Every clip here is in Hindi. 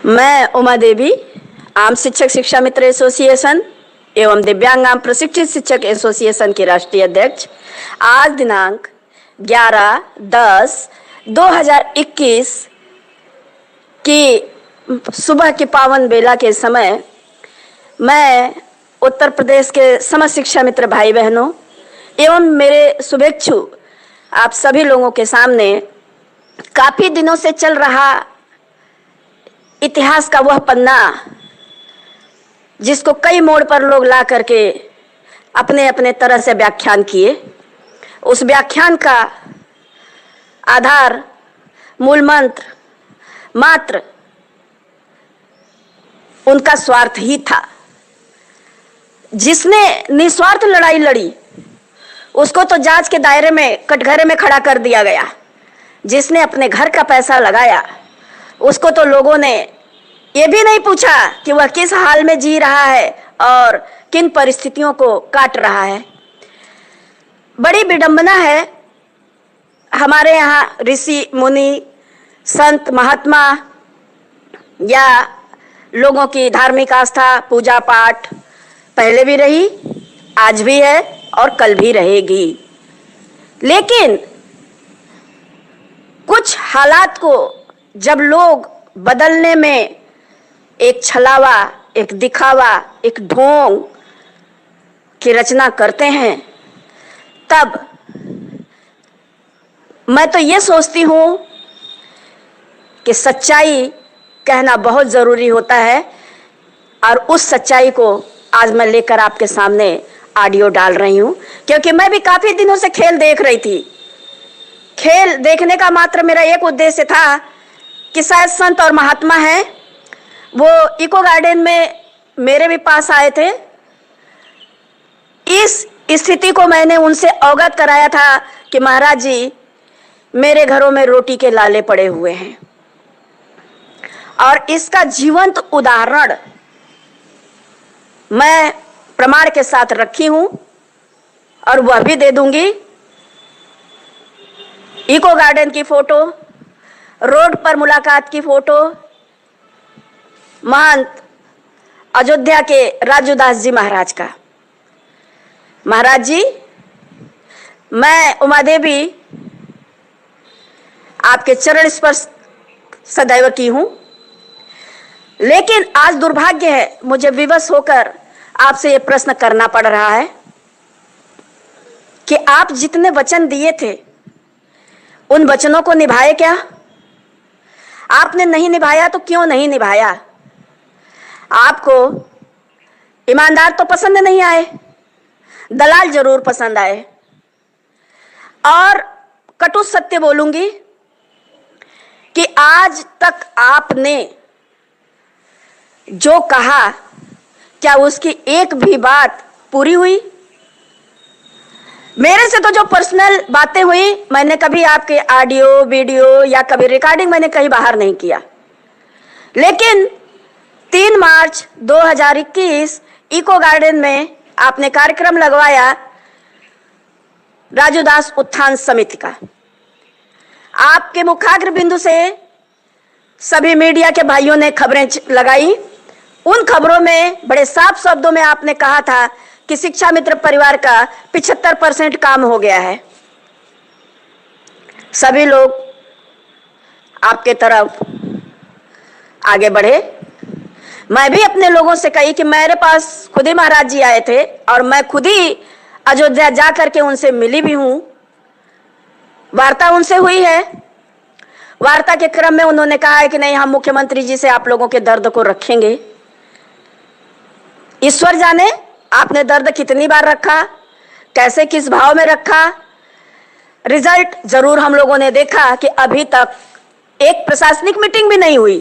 मैं उमा देवी, आम शिक्षक शिक्षा मित्र एसोसिएशन एवं दिव्यांग आम प्रशिक्षित शिक्षक एसोसिएशन की राष्ट्रीय अध्यक्ष, आज दिनांक 11/10/2021 की सुबह की पावन बेला के समय मैं उत्तर प्रदेश के समस्त शिक्षा मित्र भाई बहनों एवं मेरे शुभेच्छु आप सभी लोगों के सामने काफी दिनों से चल रहा इतिहास का वह पन्ना जिसको कई मोड़ पर लोग ला करके अपने अपने तरह से व्याख्यान किए, उस व्याख्यान का आधार मूल मंत्र मात्र उनका स्वार्थ ही था। जिसने निस्वार्थ लड़ाई लड़ी उसको तो जांच के दायरे में कटघरे में खड़ा कर दिया गया। जिसने अपने घर का पैसा लगाया उसको तो लोगों ने ये भी नहीं पूछा कि वह किस हाल में जी रहा है और किन परिस्थितियों को काट रहा है। बड़ी विडंबना है, हमारे यहाँ ऋषि मुनि संत महात्मा या लोगों की धार्मिक आस्था पूजा पाठ पहले भी रही, आज भी है और कल भी रहेगी। लेकिन कुछ हालात को जब लोग बदलने में एक छलावा, एक दिखावा, एक ढोंग की रचना करते हैं, तब मैं तो ये सोचती हूं कि सच्चाई कहना बहुत जरूरी होता है। और उस सच्चाई को आज मैं लेकर आपके सामने ऑडियो डाल रही हूं, क्योंकि मैं भी काफी दिनों से खेल देख रही थी। खेल देखने का मात्र मेरा एक उद्देश्य था कि शायद संत और महात्मा हैं, वो इको गार्डन में मेरे भी पास आए थे। इस स्थिति को मैंने उनसे अवगत कराया था कि महाराज जी, मेरे घरों में रोटी के लाले पड़े हुए हैं और इसका जीवंत उदाहरण मैं प्रमाण के साथ रखी हूं और वह भी दे दूंगी। इको गार्डन की फोटो, रोड पर मुलाकात की फोटो, महंत अयोध्या के राजूदास जी महाराज का। महाराज जी, मैं उमा देवी आपके चरण स्पर्श सदैव की हूं, लेकिन आज दुर्भाग्य है, मुझे विवश होकर आपसे यह प्रश्न करना पड़ रहा है कि आप जितने वचन दिए थे उन वचनों को निभाए क्या? आपने नहीं निभाया तो क्यों नहीं निभाया? आपको ईमानदार तो पसंद नहीं आए, दलाल जरूर पसंद आए। और कटु सत्य बोलूंगी कि आज तक आपने जो कहा, क्या उसकी एक भी बात पूरी हुई? मेरे से तो जो पर्सनल बातें हुई, मैंने कभी आपके ऑडियो वीडियो या कभी रिकॉर्डिंग मैंने कहीं बाहर नहीं किया। लेकिन 3 मार्च 2021 इको गार्डन में आपने कार्यक्रम लगवाया राजूदास उत्थान समिति का। आपके मुखाग्र बिंदु से सभी मीडिया के भाइयों ने खबरें लगाई। उन खबरों में बड़े साफ शब्दों में आपने कहा था कि शिक्षा मित्र परिवार का 75% काम हो गया है। सभी लोग आपके तरफ आगे बढ़े। मैं भी अपने लोगों से कही कि मेरे पास खुद ही महाराज जी आए थे और मैं खुद ही अयोध्या जा करके उनसे मिली भी हूं, वार्ता उनसे हुई है। वार्ता के क्रम में उन्होंने कहा है कि नहीं, हम मुख्यमंत्री जी से आप लोगों के दर्द को रखेंगे। ईश्वर जाने आपने दर्द कितनी बार रखा, कैसे किस भाव में रखा। रिजल्ट जरूर हम लोगों ने देखा कि अभी तक एक प्रशासनिक मीटिंग भी नहीं हुई।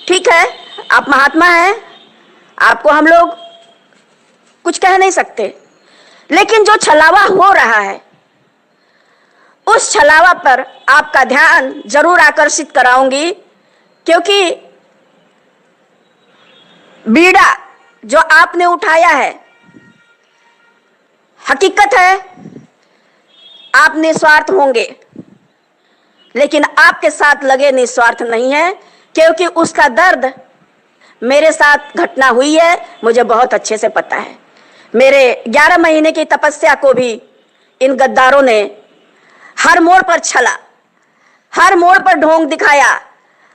ठीक है, आप महात्मा हैं, आपको हम लोग कुछ कह नहीं सकते, लेकिन जो छलावा हो रहा है उस छलावा पर आपका ध्यान जरूर आकर्षित कराऊंगी, क्योंकि बीड़ा जो आपने उठाया है, हकीकत है आप निस्वार्थ होंगे, लेकिन आपके साथ लगे निस्वार्थ नहीं है, क्योंकि उसका दर्द मेरे साथ घटना हुई है, मुझे बहुत अच्छे से पता है। मेरे 11 महीने की तपस्या को भी इन गद्दारों ने हर मोड़ पर छला, हर मोड़ पर ढोंग दिखाया,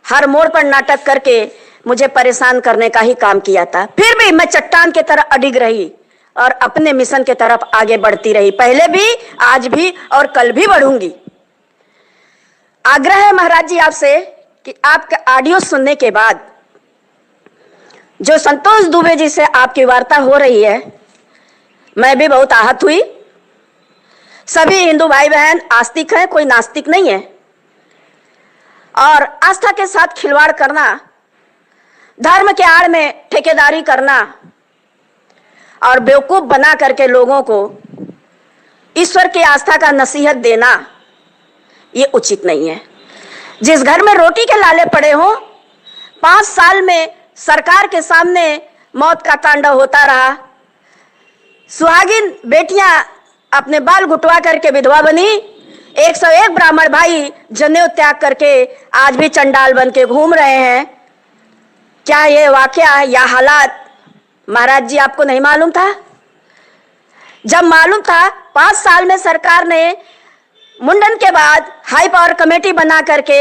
हर मोड़ पर नाटक करके मुझे परेशान करने का ही काम किया था। फिर भी मैं चट्टान की तरह अडिग रही और अपने मिशन की तरफ आगे बढ़ती रही। पहले भी, आज भी और कल भी बढ़ूंगी। आग्रह है महाराज जी आपसे कि आपका ऑडियो सुनने के बाद जो संतोष दुबे जी से आपकी वार्ता हो रही है, मैं भी बहुत आहत हुई। सभी हिंदू भाई बहन आस्तिक हैं, कोई नास्तिक नहीं है। और आस्था के साथ खिलवाड़ करना, धर्म के आड़ में ठेकेदारी करना और बेवकूफ बना करके लोगों को ईश्वर की आस्था का नसीहत देना, ये उचित नहीं है। जिस घर में रोटी के लाले पड़े हों, 5 साल में सरकार के सामने मौत का तांडव होता रहा, सुहागिन बेटियां अपने बाल घुटवा करके विधवा बनी, 101 ब्राह्मण भाई जनेऊ त्याग करके आज भी चंडाल बन के घूम रहे हैं। क्या ये वाकया या हालात महाराज जी आपको नहीं मालूम था? जब मालूम था, 5 साल में सरकार ने मुंडन के बाद हाई पावर कमेटी बना करके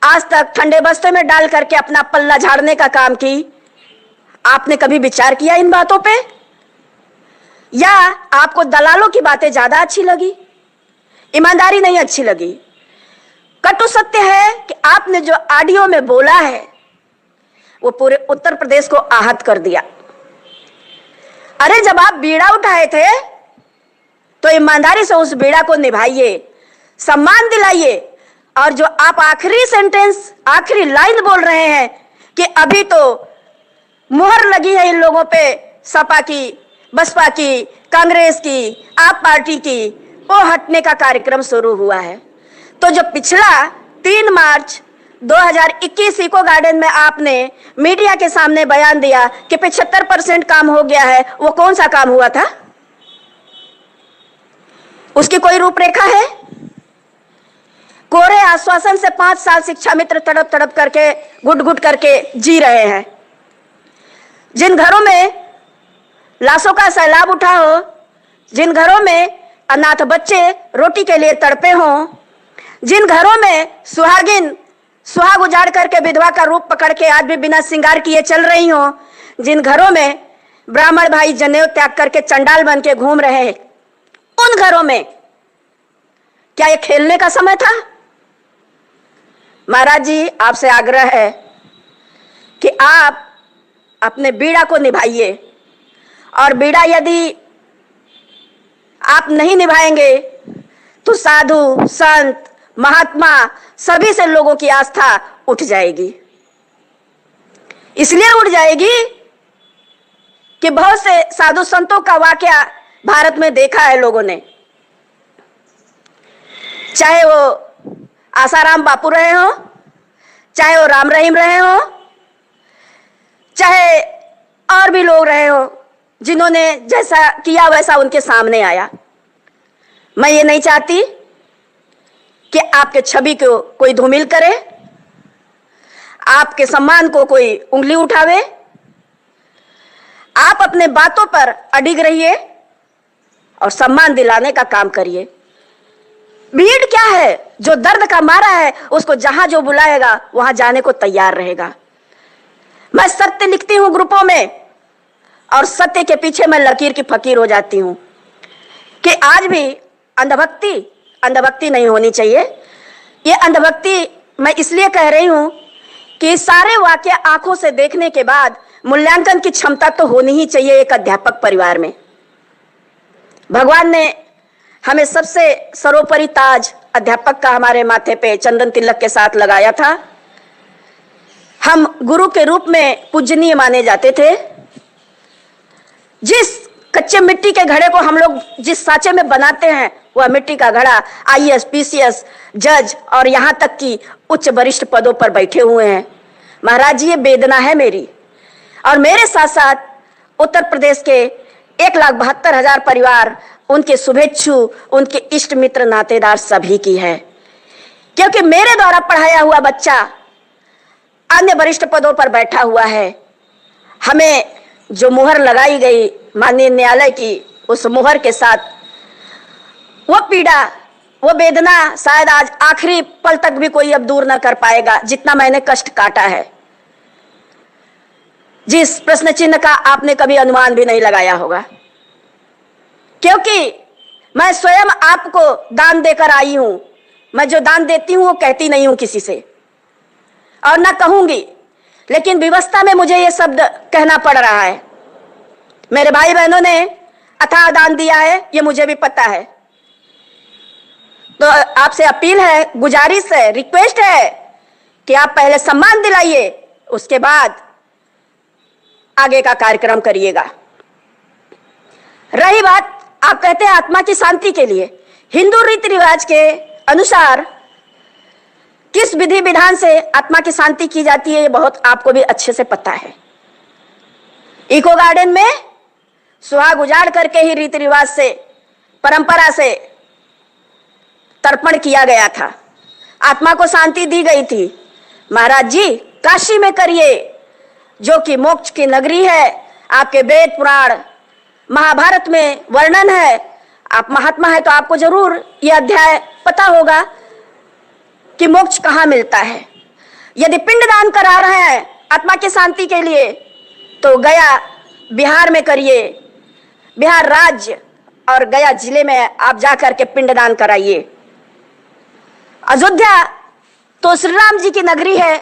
आज तक ठंडे बस्ते में डाल करके अपना पल्ला झाड़ने का काम की। आपने कभी विचार किया इन बातों पे? या आपको दलालों की बातें ज्यादा अच्छी लगी, ईमानदारी नहीं अच्छी लगी? कटु सत्य है कि आपने जो ऑडियो में बोला है वो पूरे उत्तर प्रदेश को आहत कर दिया। अरे जब आप बीड़ा उठाए थे तो ईमानदारी से उस बीड़ा को निभाइए, सम्मान दिलाइए। और जो आप आखिरी सेंटेंस, आखिरी लाइन बोल रहे हैं कि अभी तो मुहर लगी है इन लोगों पे, सपा की, बसपा की, कांग्रेस की, आप पार्टी की, वो हटने का कार्यक्रम शुरू हुआ है। तो जो पिछला 3 मार्च 2021 इको गार्डन में आपने मीडिया के सामने बयान दिया कि 75% काम हो गया है, वो कौन सा काम हुआ था? उसकी कोई रूपरेखा है? कोरे आश्वासन से 5 साल शिक्षा मित्र तड़प तड़प करके, घुट घुट करके जी रहे हैं। जिन घरों में लाशों का सैलाब उठा हो, जिन घरों में अनाथ बच्चे रोटी के लिए तड़पे हों, जिन घरों में सुहागिन सुहाग उजाड़ करके विधवा का रूप पकड़ के आज भी बिना श्रृंगार किए चल रही हों, जिन घरों में ब्राह्मण भाई जनेऊ त्याग करके चंडाल बन के घूम रहे हैं, उन घरों में क्या ये खेलने का समय था? महाराज जी आपसे आग्रह है कि आप अपने बीड़ा को निभाइए। और बीड़ा यदि आप नहीं निभाएंगे तो साधु, संत, महात्मा सभी से लोगों की आस्था उठ जाएगी। इसलिए उठ जाएगी कि बहुत से साधु संतों का वाकया भारत में देखा है लोगों ने, चाहे वो आसाराम बापू रहे हो, चाहे वो राम रहीम रहे हो, चाहे और भी लोग रहे हो, जिन्होंने जैसा किया वैसा उनके सामने आया। मैं ये नहीं चाहती कि आपके छवि को कोई धूमिल करे, आपके सम्मान को कोई उंगली उठावे। आप अपने बातों पर अडिग रहिए और सम्मान दिलाने का काम करिए। भीड़ क्या है? जो दर्द का मारा है उसको जहां जो बुलाएगा वहां जाने को तैयार रहेगा। मैं सत्य लिखती हूं ग्रुपों में और सत्य के पीछे मैं लकीर की फकीर हो जाती हूं कि आज भी अंधभक्ति नहीं होनी चाहिए। ये अंधभक्ति मैं इसलिए कह रही हूं कि सारे वाक्य आंखों से देखने के बाद मूल्यांकन की क्षमता तो होनी ही चाहिए एक अध्यापक परिवार में। भगवान ने हमें सबसे सर्वोपरि ताज अध्यापक का हमारे माथे पे चंदन तिलक के साथ लगाया था। हम गुरु के रूप में पूजनीय माने जाते थे। जिस कच्चे मिट्टी के घड़े को हम लोग जिस सांचे में बनाते हैं वह मिट्टी का घड़ा आईएएस, पीसीएस, जज और यहां तक कि उच्च वरिष्ठ पदों पर बैठे हुए हैं। महाराज जी ये वेदना है मेरी और मेरे साथ साथ उत्तर प्रदेश के 1,72,000 परिवार, उनके शुभेच्छु, उनके इष्ट मित्र नातेदार सभी की है। क्योंकि मेरे द्वारा पढ़ाया हुआ बच्चा अन्य वरिष्ठ पदों पर बैठा हुआ है। हमें जो मुहर लगाई गई माननीय न्यायालय की, उस मुहर के साथ वो पीड़ा, वो वेदना शायद आज आखिरी पल तक भी कोई अब दूर न कर पाएगा, जितना मैंने कष्ट काटा है, जिस प्रश्न चिन्ह का आपने कभी अनुमान भी नहीं लगाया होगा। क्योंकि मैं स्वयं आपको दान देकर आई हूं। मैं जो दान देती हूं वो कहती नहीं हूं किसी से, और ना कहूंगी, लेकिन विवशता में मुझे ये शब्द कहना पड़ रहा है। मेरे भाई बहनों ने अथाह दान दिया है, ये मुझे भी पता है। तो आपसे अपील है, गुजारिश है, रिक्वेस्ट है कि आप पहले सम्मान दिलाइए, उसके बाद आगे का कार्यक्रम करिएगा। रही बात, आप कहते हैं आत्मा की शांति के लिए, हिंदू रीति रिवाज के अनुसार किस विधि विधान से आत्मा की शांति की जाती है, ये बहुत आपको भी अच्छे से पता है। इको गार्डन में सुहाग उजाड़ करके ही रीति रिवाज से, परंपरा से तर्पण किया गया था, आत्मा को शांति दी गई थी। महाराज जी, काशी में करिए, जो कि मोक्ष की नगरी है। आपके वेद पुराण महाभारत में वर्णन है। आप महात्मा है तो आपको जरूर यह अध्याय पता होगा कि मोक्ष कहाँ मिलता है। यदि पिंडदान करा रहे हैं आत्मा की शांति के लिए, तो गया बिहार में करिए, बिहार राज्य और गया जिले में आप जाकर के पिंडदान कराइए। अयोध्या तो श्री राम जी की नगरी है।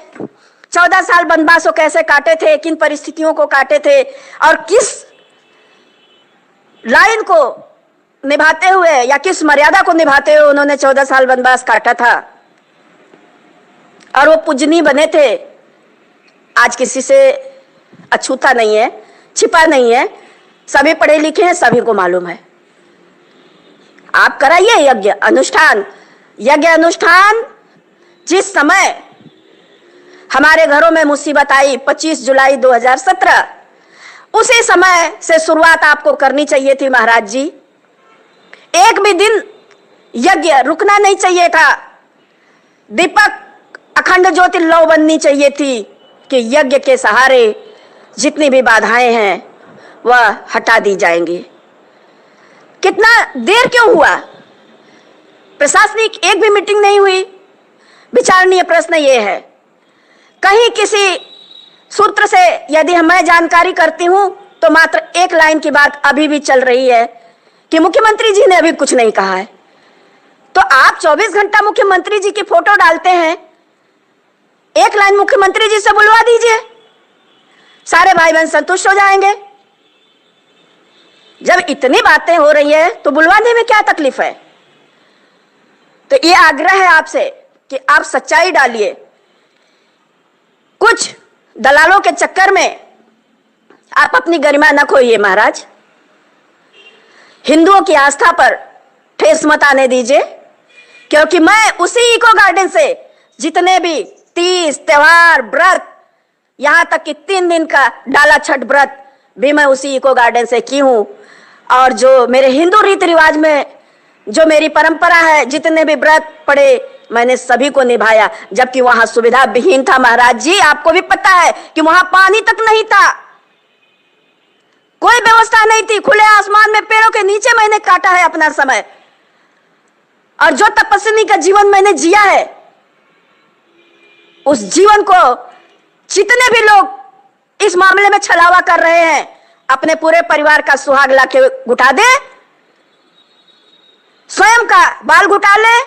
14 साल वनवास कैसे काटे थे, किन परिस्थितियों को काटे थे, और किस लाइन को निभाते हुए या किस मर्यादा को निभाते हुए उन्होंने 14 साल वनवास काटा था, और वो पूजनीय बने थे। आज किसी से अछूता नहीं है, छिपा नहीं है, सभी पढ़े लिखे हैं, सभी को मालूम है। आप कराइए यज्ञ अनुष्ठान। यज्ञ अनुष्ठान जिस समय हमारे घरों में मुसीबत आई 25 जुलाई 2017, उसी समय से शुरुआत आपको करनी चाहिए थी महाराज जी। एक भी दिन यज्ञ रुकना नहीं चाहिए था। दीपक अखंड ज्योति लौ बननी चाहिए थी कि यज्ञ के सहारे जितनी भी बाधाएं हैं वह हटा दी जाएंगी। कितना देर क्यों हुआ? प्रशासनिक एक भी मीटिंग नहीं हुई। विचारणीय प्रश्न ये है, कहीं किसी सूत्र से यदि मैं जानकारी करती हूं तो मात्र एक लाइन की बात अभी भी चल रही है कि मुख्यमंत्री जी ने अभी कुछ नहीं कहा है। तो आप 24 घंटा मुख्यमंत्री जी की फोटो डालते हैं, एक लाइन मुख्यमंत्री जी से बुलवा दीजिए, सारे भाई बहन संतुष्ट हो जाएंगे। जब इतनी बातें हो रही है तो बुलवाने में क्या तकलीफ है? तो ये आग्रह है आपसे कि आप सच्चाई डालिए। कुछ दलालों के चक्कर में आप अपनी गरिमा न खोइए महाराज। हिंदुओं की आस्था पर ठेस मत आने दीजिए, क्योंकि मैं उसी इको गार्डन से जितने भी तीज त्योहार व्रत, यहां तक कि 3 दिन का डाला छठ व्रत भी मैं उसी इको गार्डन से की हूं। और जो मेरे हिंदू रीति रिवाज में जो मेरी परंपरा है, जितने भी व्रत पड़े मैंने सभी को निभाया, जबकि वहां सुविधा विहीन था महाराज जी। आपको भी पता है कि वहां पानी तक नहीं था, कोई व्यवस्था नहीं थी। खुले आसमान में पेड़ों के नीचे मैंने काटा है अपना समय, और जो तपस्वी का जीवन मैंने जिया है, उस जीवन को जितने भी लोग इस मामले में छलावा कर रहे हैं, अपने पूरे परिवार का सुहाग लाके घुटा दे, स्वयं का बाल घुटा ले।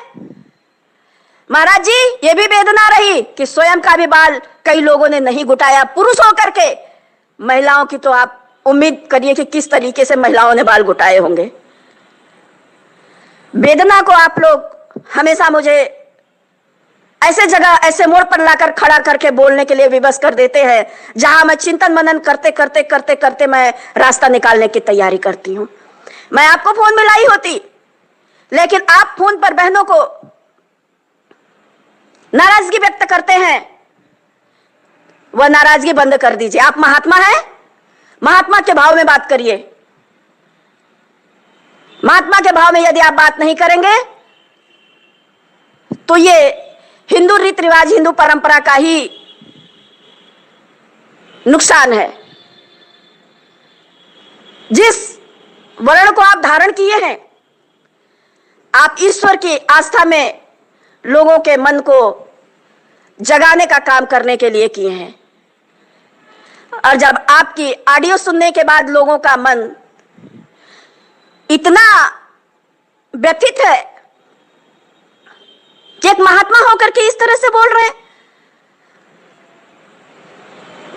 महाराज जी, ये भी वेदना रही कि स्वयं का भी बाल कई लोगों ने नहीं घुटाया, पुरुष होकर के। महिलाओं की तो आप उम्मीद करिए कि किस तरीके से महिलाओं ने बाल घुटाए होंगे। वेदना को आप लोग हमेशा मुझे ऐसे जगह, ऐसे मोड़ पर लाकर खड़ा करके बोलने के लिए विवश कर देते हैं, जहां मैं चिंतन मनन करते करते करते करते मैं रास्ता निकालने की तैयारी करती हूं। मैं आपको फोन मिलाई होती, लेकिन आप फोन पर बहनों को नाराजगी व्यक्त करते हैं, वह नाराजगी बंद कर दीजिए। आप महात्मा हैं, महात्मा के भाव में बात करिए। महात्मा के भाव में यदि आप बात नहीं करेंगे तो ये हिंदू रीति रिवाज, हिंदू परंपरा का ही नुकसान है। जिस वर्ण को आप धारण किए हैं, आप ईश्वर की आस्था में लोगों के मन को जगाने का काम करने के लिए किए हैं। और जब आपकी ऑडियो सुनने के बाद लोगों का मन इतना व्यथित है कि एक महात्मा होकर के इस तरह से बोल रहे हैं,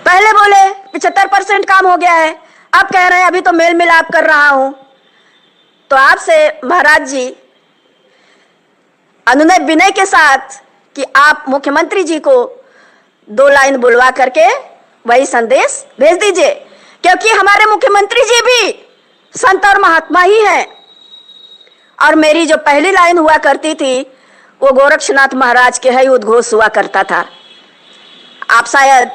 पहले बोले 75% काम हो गया है, अब कह रहे हैं अभी तो मेल मिलाप कर रहा हूं, तो आपसे महाराज जी अनुनय विनय के साथ कि आप मुख्यमंत्री जी को 2 लाइन बुलवा करके वही संदेश भेज दीजिए, क्योंकि हमारे मुख्यमंत्री जी भी संत और महात्मा ही हैं। और मेरी जो पहली लाइन हुआ करती थी वो गोरक्षनाथ महाराज के ही उद्घोष हुआ करता था। आप शायद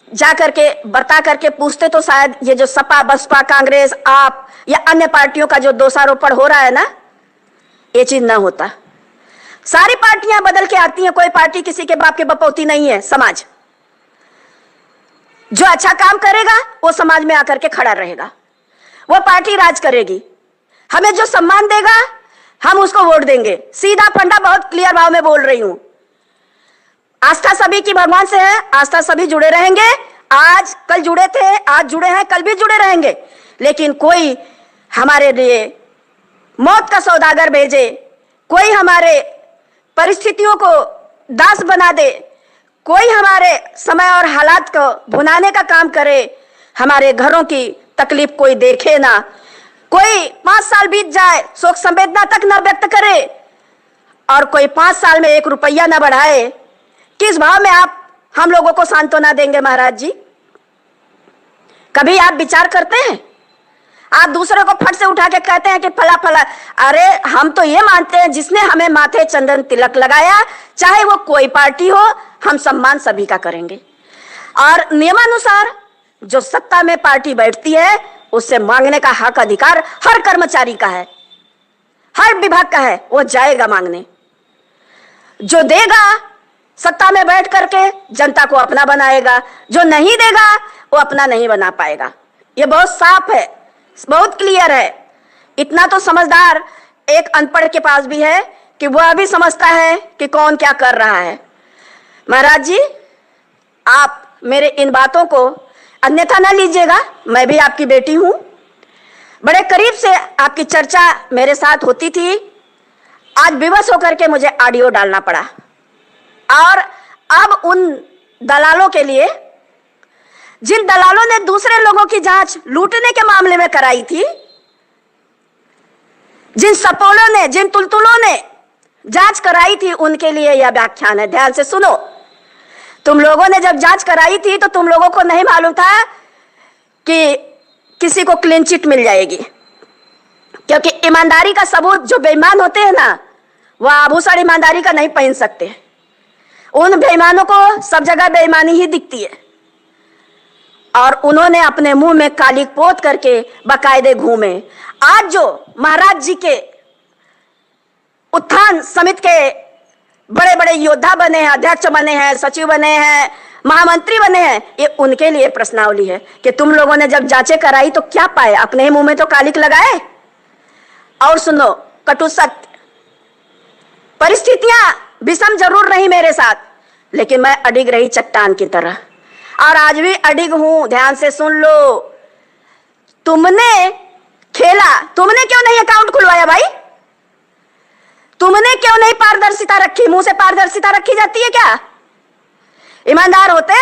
जा करके बता करके पूछते तो शायद ये जो सपा बसपा कांग्रेस आप या अन्य पार्टियों का जो दोषारोपण हो रहा है ना, ये चीज ना होता। सारी पार्टियां बदल के आती हैं, कोई पार्टी किसी के बाप के बपौती नहीं है। समाज जो अच्छा काम करेगा वो समाज में आकर के खड़ा रहेगा, वो पार्टी राज करेगी। हमें जो सम्मान देगा हम उसको वोट देंगे। सीधा फंडा, बहुत क्लियर भाव में बोल रही हूं। आस्था सभी की भगवान से है, आस्था सभी जुड़े रहेंगे। आज कल जुड़े थे, आज जुड़े हैं, कल भी जुड़े रहेंगे। लेकिन कोई हमारे लिए मौत का सौदागर भेजे, कोई हमारे परिस्थितियों को दास बना दे, कोई हमारे समय और हालात को भुनाने का काम करे, हमारे घरों की तकलीफ कोई देखे ना, कोई 5 साल बीत जाए शोक संवेदना तक न व्यक्त करे और कोई 5 साल में 1 रुपया न बढ़ाए, किस भाव में आप हम लोगों को सांत्वना देंगे महाराज जी? कभी आप विचार करते हैं? आप दूसरों को फट से उठा के कहते हैं कि फला फला। अरे हम तो ये मानते हैं जिसने हमें माथे चंदन तिलक लगाया, चाहे वो कोई पार्टी हो, हम सम्मान सभी का करेंगे। और नियमानुसार जो सत्ता में पार्टी बैठती है उससे मांगने का हक अधिकार हर कर्मचारी का है, हर विभाग का है। वो जाएगा मांगने, जो देगा सत्ता में बैठ करके जनता को अपना बनाएगा, जो नहीं देगा वो अपना नहीं बना पाएगा। ये बहुत साफ है, बहुत क्लियर है। इतना तो समझदार एक अनपढ़ के पास भी है कि वह भी समझता है कि कौन क्या कर रहा है। महाराज जी, आप मेरे इन बातों को अन्यथा ना लीजिएगा, मैं भी आपकी बेटी हूं। बड़े करीब से आपकी चर्चा मेरे साथ होती थी, आज विवश होकर के मुझे ऑडियो डालना पड़ा। और अब उन दलालों के लिए, जिन दलालों ने दूसरे लोगों की जांच लूटने के मामले में कराई थी, जिन सपोलों ने, जिन तुलतुलों ने जांच कराई थी, उनके लिए यह व्याख्यान है। ध्यान से सुनो। तुम लोगों ने जब जांच कराई थी तो तुम लोगों को नहीं मालूम था कि किसी को क्लीन चिट मिल जाएगी, क्योंकि ईमानदारी का सबूत जो बेईमान होते हैं ना, वह आभूषण ईमानदारी का नहीं पहन सकते। उन बेईमानों को सब जगह बेईमानी ही दिखती है और उन्होंने अपने मुंह में काली पोत करके बाकायदे घूमे। आज जो महाराज जी के उत्थान समिति के बड़े बड़े योद्धा बने हैं, अध्यक्ष बने हैं, सचिव बने हैं, महामंत्री बने हैं, ये उनके लिए प्रश्नावली है कि तुम लोगों ने जब जांचें कराई तो क्या पाए? अपने ही मुंह में तो कालिक लगाए। और सुनो, कटु सत्य, परिस्थितियां विषम जरूर रही मेरे साथ, लेकिन मैं अडिग रही चट्टान की तरह, और आज भी अडिग हूं। ध्यान से सुन लो। तुमने खेला, तुमने क्यों नहीं अकाउंट खुलवाया भाई? तुमने क्यों नहीं पारदर्शिता रखी? मुंह से पारदर्शिता रखी जाती है क्या? ईमानदार होते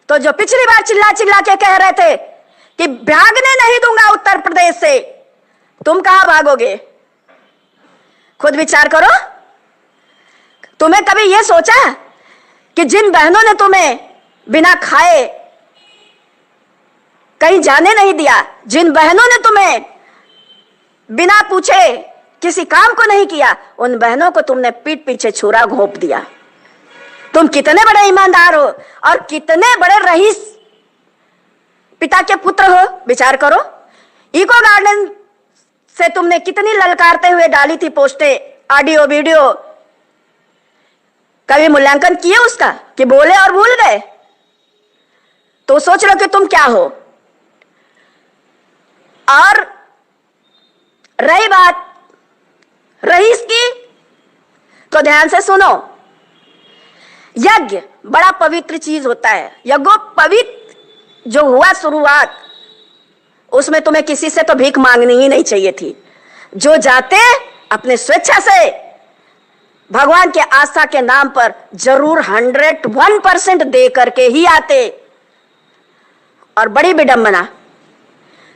तो जो पिछली बार चिल्ला चिल्ला के कह रहे थे कि भागने नहीं दूंगा उत्तर प्रदेश से, तुम कहां भागोगे? खुद विचार करो। तुम्हें कभी यह सोचा कि जिन बहनों ने तुम्हें बिना खाए कहीं जाने नहीं दिया, जिन बहनों ने तुम्हें बिना पूछे किसी काम को नहीं किया, उन बहनों को तुमने पीठ पीछे छुरा घोंप दिया। तुम कितने बड़े ईमानदार हो और कितने बड़े रईस पिता के पुत्र हो, विचार करो। इको गार्डन से तुमने कितनी ललकारते हुए डाली थी पोस्टें, ऑडियो वीडियो, कभी मूल्यांकन किए उसका कि बोले और भूल गए? तो सोच लो कि तुम क्या हो। और रही बात रईस की, तो ध्यान से सुनो। यज्ञ बड़ा पवित्र चीज होता है। यज्ञोपवीत जो हुआ शुरुआत, उसमें तुम्हें किसी से तो भीख मांगनी ही नहीं चाहिए थी। जो जाते अपने स्वेच्छा से भगवान के आस्था के नाम पर जरूर 101% दे करके ही आते। और बड़ी विडंबना,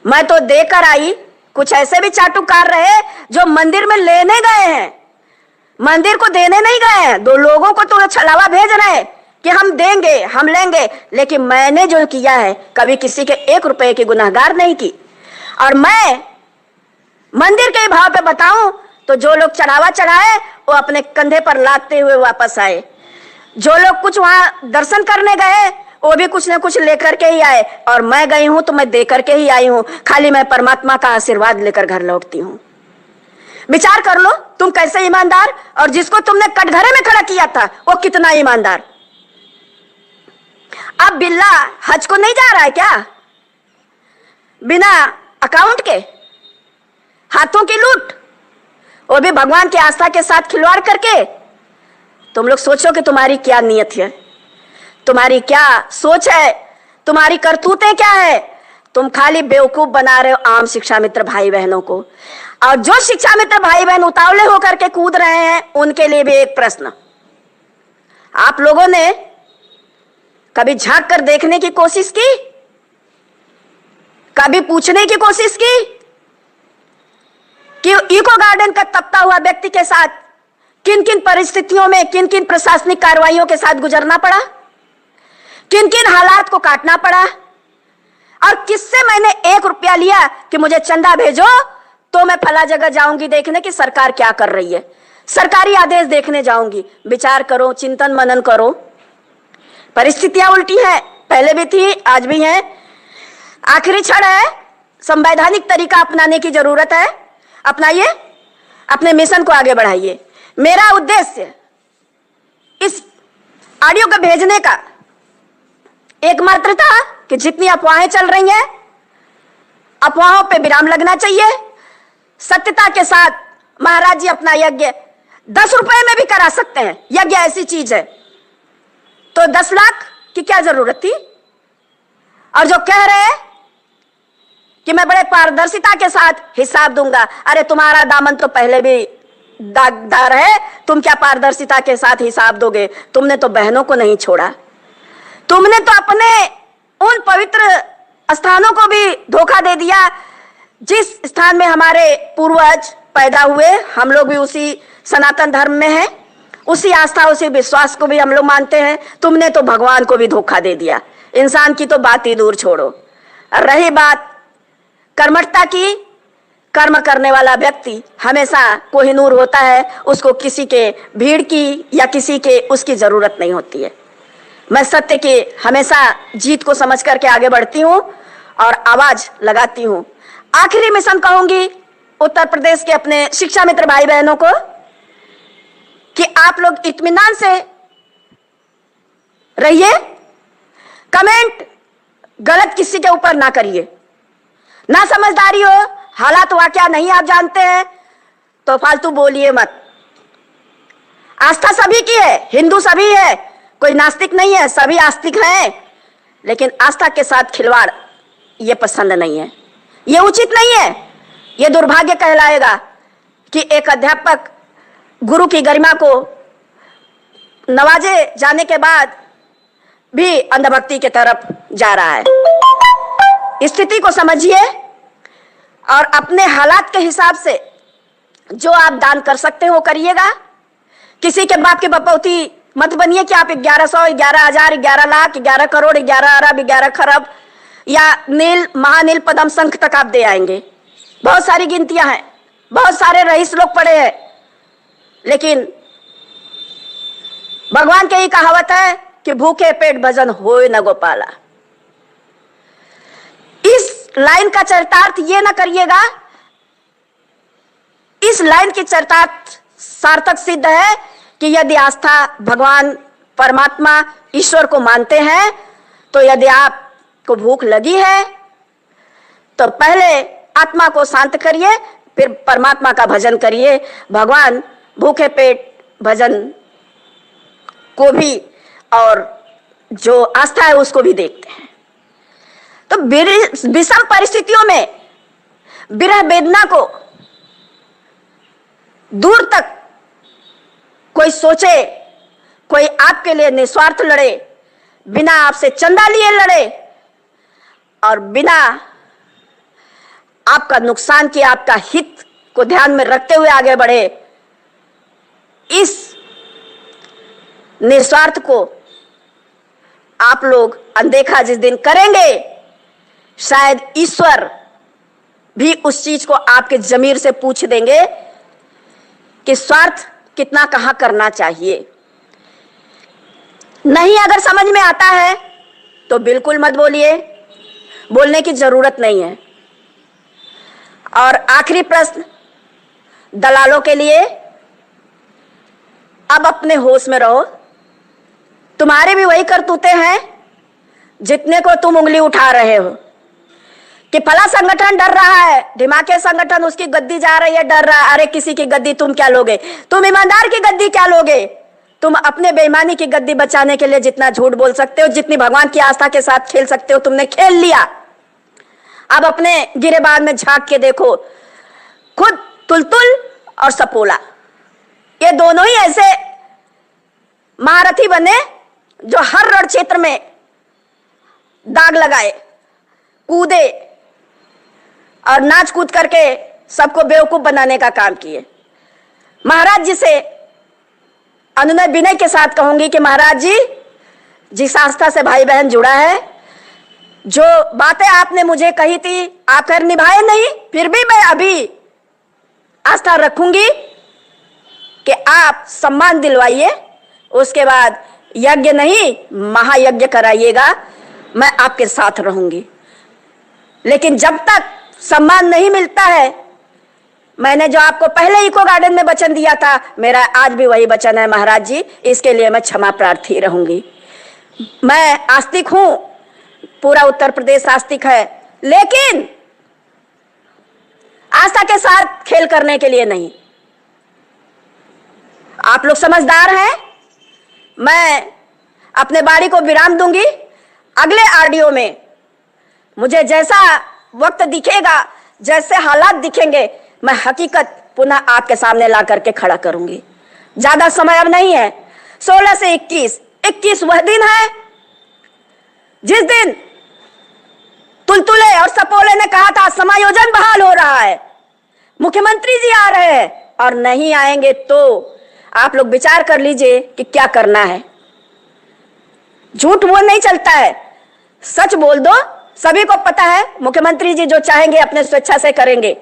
मैं तो देकर आई, कुछ ऐसे भी चाटुकार रहे जो मंदिर में लेने गए हैं, मंदिर को देने नहीं गए हैं। दो लोगों को तो छलावा भेज रहे हैं कि हम देंगे, हम लेंगे, लेकिन मैंने जो किया है कभी किसी के 1 रुपए की गुनाहगार नहीं की। और मैं मंदिर के भाव पे बताऊं तो जो लोग चढ़ावा चढ़ाए वो अपने कंधे पर लादते हुए वापस आए। जो लोग कुछ वहां दर्शन करने गए वो भी कुछ ना कुछ लेकर के ही आए। और मैं गई हूं तो मैं दे करके ही आई हूं, खाली मैं परमात्मा का आशीर्वाद लेकर घर लौटती हूं। विचार कर लो तुम कैसे ईमानदार, और जिसको तुमने कटघरे में खड़ा किया था वो कितना ईमानदार। अब बिल्ला हज को नहीं जा रहा है क्या? बिना अकाउंट के हाथों की लूट, वो भी भगवान की आस्था के साथ खिलवाड़ करके। तुम लोग सोचो कि तुम्हारी क्या नीयत है, तुम्हारी क्या सोच है, तुम्हारी करतूतें क्या है। तुम खाली बेवकूफ बना रहे हो आम शिक्षा मित्र भाई बहनों को। और जो शिक्षा मित्र भाई बहन उतावले होकर के कूद रहे हैं उनके लिए भी एक प्रश्न, आप लोगों ने कभी झांक कर देखने की कोशिश की, कभी पूछने की कोशिश की कि इको गार्डन का तपता हुआ व्यक्ति के साथ किन किन परिस्थितियों में, किन किन प्रशासनिक कार्रवाइयों के साथ गुजरना पड़ा, किन किन हालात को काटना पड़ा, और किससे मैंने 1 रुपया लिया कि मुझे चंदा भेजो तो मैं फला जगह जाऊंगी देखने की सरकार क्या कर रही है, सरकारी आदेश देखने जाऊंगी। विचार करो, चिंतन मनन करो। परिस्थितियां उल्टी हैं, पहले भी थी, आज भी है। आखिरी क्षण है, संवैधानिक तरीका अपनाने की जरूरत है। अपनाइए, अपने मिशन को आगे बढ़ाइए। मेरा उद्देश्य इस ऑडियो को भेजने का एकमात्र था कि जितनी अफवाहें चल रही हैं, अफवाहों पे विराम लगना चाहिए। सत्यता के साथ महाराज जी अपना यज्ञ 10 रुपए में भी करा सकते हैं। यज्ञ ऐसी चीज है, तो 10 लाख की क्या जरूरत थी। और जो कह रहे हैं कि मैं बड़े पारदर्शिता के साथ हिसाब दूंगा, अरे तुम्हारा दामन तो पहले भी दागदार है, तुम क्या पारदर्शिता के साथ हिसाब दोगे। तुमने तो बहनों को नहीं छोड़ा, तुमने तो अपने उन पवित्र स्थानों को भी धोखा दे दिया जिस स्थान में हमारे पूर्वज पैदा हुए। हम लोग भी उसी सनातन धर्म में हैं, उसी आस्था उसी विश्वास को भी हम लोग मानते हैं। तुमने तो भगवान को भी धोखा दे दिया। इंसान की तो बात ही दूर छोड़ो। रही बात कर्मठता की, कर्म करने वाला व्यक्ति हमेशा कोहिनूर होता है, उसको किसी के भीड़ की या किसी के उसकी जरूरत नहीं होती है। मैं सत्य की हमेशा जीत को समझ करके आगे बढ़ती हूँ और आवाज लगाती हूँ। आखिरी मिशन कहूंगी उत्तर प्रदेश के अपने शिक्षा मित्र भाई बहनों को कि आप लोग इत्मीनान से रहिए, कमेंट गलत किसी के ऊपर ना करिए। ना समझदारी हो, हालात वाकया नहीं आप जानते हैं तो फालतू बोलिए मत। आस्था सभी की है, हिंदू सभी है, कोई नास्तिक नहीं है, सभी आस्तिक हैं। लेकिन आस्था के साथ खिलवाड़ ये पसंद नहीं है, ये उचित नहीं है। ये दुर्भाग्य कहलाएगा कि एक अध्यापक गुरु की गरिमा को नवाजे जाने के बाद भी अंधभक्ति की तरफ जा रहा है। स्थिति को समझिए और अपने हालात के हिसाब से जो आप दान कर सकते हो करिएगा। किसी के बाप की बपौती मत बनिए कि आप 1100, 11,000, 11 लाख, 11 करोड़, 11 अरब, 11 खरब या नील महानील पदम शंख तक आप दे आएंगे। बहुत सारी गिनतियां हैं, बहुत सारे रईस लोग पड़े हैं, लेकिन भगवान की ही कहावत है कि भूखे पेट भजन होए न गोपाला। इस लाइन का चरितार्थ ये ना करिएगा, इस लाइन की चरितार्थ सार्थक सिद्ध है कि यदि आस्था भगवान परमात्मा ईश्वर को मानते हैं तो यदि आप को भूख लगी है तो पहले आत्मा को शांत करिए, फिर परमात्मा का भजन करिए। भगवान भूखे पेट भजन को भी और जो आस्था है उसको भी देखते हैं। तो विषम परिस्थितियों में विरह वेदना को दूर तक कोई सोचे, कोई आपके लिए निस्वार्थ लड़े, बिना आपसे चंदा लिए लड़े और बिना आपका नुकसान किए, आपका हित को ध्यान में रखते हुए आगे बढ़े, इस निस्वार्थ को आप लोग अनदेखा जिस दिन करेंगे, शायद ईश्वर भी उस चीज को आपके जमीर से पूछ देंगे कि स्वार्थ कितना कहां करना चाहिए। नहीं अगर समझ में आता है तो बिल्कुल मत बोलिए, बोलने की जरूरत नहीं है। और आखिरी प्रश्न दलालों के लिए, अब अपने होश में रहो। तुम्हारे भी वही करतूते हैं जितने को तुम उंगली उठा रहे हो कि फला संगठन डर रहा है, ढिमाके संगठन उसकी गद्दी जा रही है, डर रहा है। अरे किसी की गद्दी तुम क्या लोगे? तुम ईमानदार की गद्दी क्या लोगे? तुम अपने बेईमानी की गद्दी बचाने के लिए जितना झूठ बोल सकते हो, जितनी भगवान की आस्था के साथ खेल सकते हो, तुमने खेल लिया। अब अपने गिरेबान में झांक के देखो, खुद तुलतुल और सपोला ये दोनों ही ऐसे महारथी बने जो हर रण क्षेत्र में दाग लगाए, कूदे और नाच कूद करके सबको बेवकूफ बनाने का काम किए। महाराज जी से अनुनय विनय के साथ कहूंगी कि महाराज जी, जिस आस्था से भाई बहन जुड़ा है, जो बातें आपने मुझे कही थी आप खैर निभाए नहीं, फिर भी मैं अभी आस्था रखूंगी कि आप सम्मान दिलवाइए, उसके बाद यज्ञ नहीं महायज्ञ कराइएगा, मैं आपके साथ रहूंगी। लेकिन जब तक सम्मान नहीं मिलता है, मैंने जो आपको पहले इको गार्डन में वचन दिया था, मेरा आज भी वही वचन है महाराज जी, इसके लिए मैं क्षमा प्रार्थी रहूंगी। मैं आस्तिक हूं, पूरा उत्तर प्रदेश आस्तिक है, लेकिन आस्था के साथ खेल करने के लिए नहीं। आप लोग समझदार हैं, मैं अपने बाड़ी को विराम दूंगी। अगले ऑडियो में मुझे जैसा वक्त दिखेगा, जैसे हालात दिखेंगे, मैं हकीकत पुनः आपके सामने ला करके खड़ा करूंगी। ज्यादा समय अब नहीं है। 16 से 21 वह दिन है जिस दिन तुलतुले और सपोले ने कहा था समायोजन बहाल हो रहा है, मुख्यमंत्री जी आ रहे हैं, और नहीं आएंगे तो आप लोग विचार कर लीजिए कि क्या करना है। झूठ वो नहीं चलता है, सच बोल दो। सभी को पता है मुख्यमंत्री जी जो चाहेंगे अपने स्वेच्छा से करेंगे।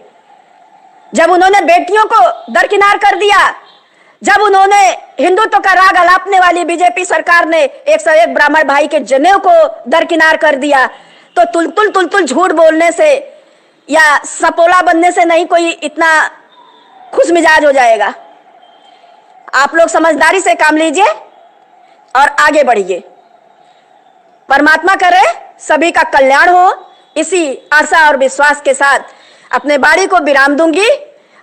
जब उन्होंने बेटियों को दरकिनार कर दिया, जब उन्होंने हिंदुत्व का राग अलापने वाली बीजेपी सरकार ने 101 ब्राह्मण भाई के जनेऊ को दरकिनार कर दिया, तो तुलतुल झूठ बोलने से या सपोला बनने से नहीं कोई इतना खुश मिजाज हो जाएगा। आप लोग समझदारी से काम लीजिए और आगे बढ़िए। परमात्मा करे सभी का कल्याण हो। इसी आशा और विश्वास के साथ अपने बाड़ी को विराम दूंगी,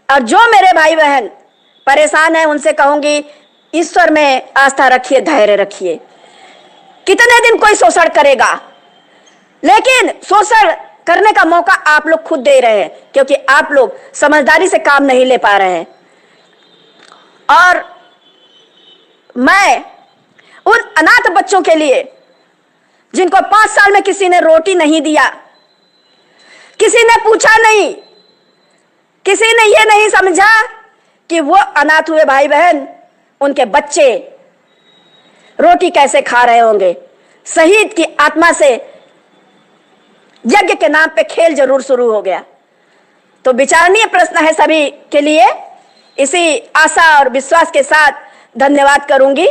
और जो मेरे भाई बहन परेशान हैं उनसे कहूंगी, ईश्वर में आस्था रखिए, धैर्य रखिए। कितने दिन कोई शोषण करेगा, लेकिन शोषण करने का मौका आप लोग खुद दे रहे हैं, क्योंकि आप लोग समझदारी से काम नहीं ले पा रहे हैं। और मैं उन अनाथ बच्चों के लिए जिनको 5 साल में किसी ने रोटी नहीं दिया, किसी ने पूछा नहीं, किसी ने यह नहीं समझा कि वो अनाथ हुए भाई बहन, उनके बच्चे रोटी कैसे खा रहे होंगे। शहीद की आत्मा से यज्ञ के नाम पे खेल जरूर शुरू हो गया। तो विचारणीय प्रश्न है सभी के लिए। इसी आशा और विश्वास के साथ धन्यवाद करूंगी।